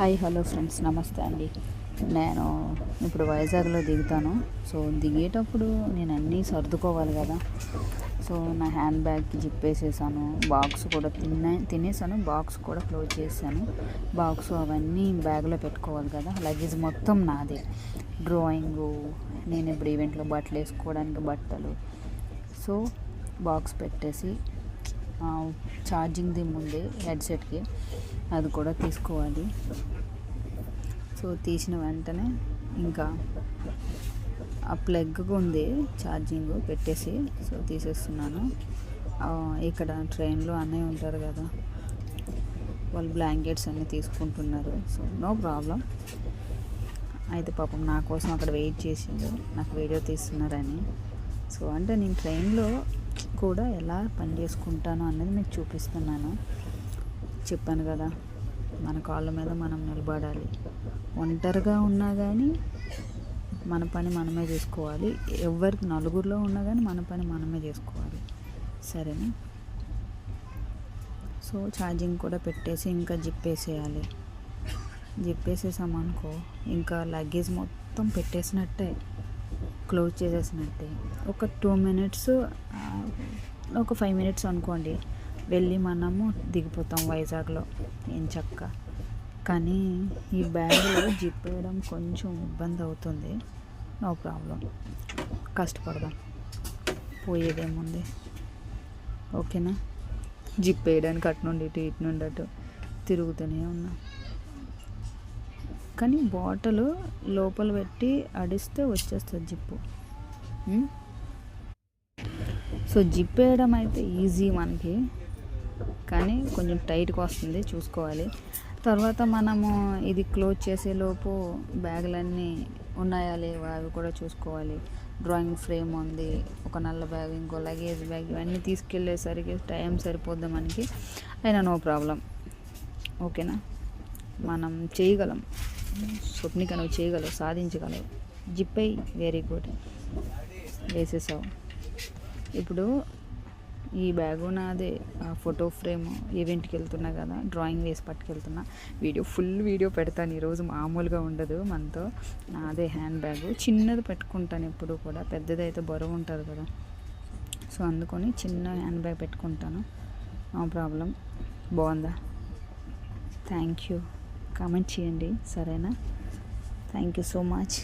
Hi hello friends, నమస్తే అండి. నేను ఇప్పుడు వైజాగ్లో దిగుతాను. సో దిగేటప్పుడు నేను అన్నీ సర్దుకోవాలి కదా. సో నా హ్యాండ్ బ్యాగ్కి జిప్ వేసేసాను, బాక్స్ కూడా తినేసాను, బాక్స్ కూడా క్లోజ్ చేశాను. బాక్స్ అవన్నీ బ్యాగ్లో పెట్టుకోవాలి కదా. లగేజ్ మొత్తం నాదే. డ్రాయింగు, నేను ఇప్పుడు ఈవెంట్లో బట్టలు వేసుకోవడానికి బట్టలు. సో బాక్స్ పెట్టేసి ఛార్జింగ్ది ముందే హెడ్సెట్కి అది కూడా తీసుకోవాలి. సో తీసిన వెంటనే ఇంకా ఆ ప్లగ్ ఉంది ఛార్జింగ్ పెట్టేసి సో తీసేస్తున్నాను. ఇక్కడ ట్రైన్లో అన్నయ్య ఉంటారు కదా, వాళ్ళు బ్లాంకెట్స్ అన్నీ తీసుకుంటున్నారు. So no problem. అయితే పాపం నా కోసం అక్కడ వెయిట్ చేసిండు, నాకు వీడియో తీస్తున్నారని. సో అంటే నేను ట్రైన్లో కూడా ఎలా పని చేసుకుంటాను అన్నది మీకు చూపిస్తున్నాను. చెప్పాను కదా, మన కాళ్ళ మీద మనం నిలబడాలి. ఒంటరిగా ఉన్నా కానీ మన పని మనమే చేసుకోవాలి. ఎవరికి నలుగురిలో ఉన్నా కానీ మన పని మనమే చేసుకోవాలి, సరేనా? సో ఛార్జింగ్ కూడా పెట్టేసి ఇంకా జిప్ వేసేయాలి. జిప్ వేసేసామనుకో ఇంకా లగేజ్ మొత్తం పెట్టేసినట్టే, క్లోజ్ చేసేసినట్టే. ఒక 2 మినిట్స్, ఒక 5 మినిట్స్ అనుకోండి, వెళ్ళి మనము దిగిపోతాం వైజాగ్లో ఏం చక్క. కానీ ఈ బ్యాగ్లో జిప్ వేయడం కొంచెం ఇబ్బంది అవుతుంది. నో ప్రాబ్లం, కష్టపడదాం, పోయేదేముంది, ఓకేనా? జిప్ వేయడానికి అటు నుండి ఇటు, ఇటు నుండి అటు తిరుగుతూనే ఉన్నా. కానీ బాటిల్ లోపల పెట్టి అడిస్తే వచ్చేస్తుంది జిప్పు. సో జిప్ వేయడం అయితే ఈజీ మనకి, కానీ కొంచెం టైట్గా వస్తుంది, చూసుకోవాలి. తర్వాత మనము ఇది క్లోజ్ చేసేలోపు బ్యాగులన్నీ ఉన్నాయా లేవా అవి కూడా చూసుకోవాలి. డ్రాయింగ్ ఫ్రేమ్ ఉంది, ఒక నల్ల బ్యాగ్, ఇంకో లగేజ్ బ్యాగ్, ఇవన్నీ తీసుకెళ్ళేసరికి టైం సరిపోద్ది మనకి. అయినా నో ప్రాబ్లం, ఓకేనా? మనం చేయగలం. స్వప్నిక నువ్వు చేయగలవు, సాధించగలవు. జిప్ అయ్యి వెరీ గుడ్, వేసేసావు. ఇప్పుడు ఈ బ్యాగు నాదే, ఫోటో ఫ్రేమ్ ఈవెంట్కి వెళ్తున్నా కదా, డ్రాయింగ్ వేసి పట్టుకెళ్తున్నా. ఫుల్ వీడియో పెడతాను ఈరోజు, మామూలుగా ఉండదు మనతో. నాదే హ్యాండ్ బ్యాగు, చిన్నది పెట్టుకుంటాను ఎప్పుడు కూడా, పెద్దది అయితే బరువు ఉంటుంది కదా. సో అందుకని చిన్న హ్యాండ్ బ్యాగ్ పెట్టుకుంటాను. No problem. బాగుందా? Thank you. కామెంట్ చేయండి, సరేనా? Thank you so much.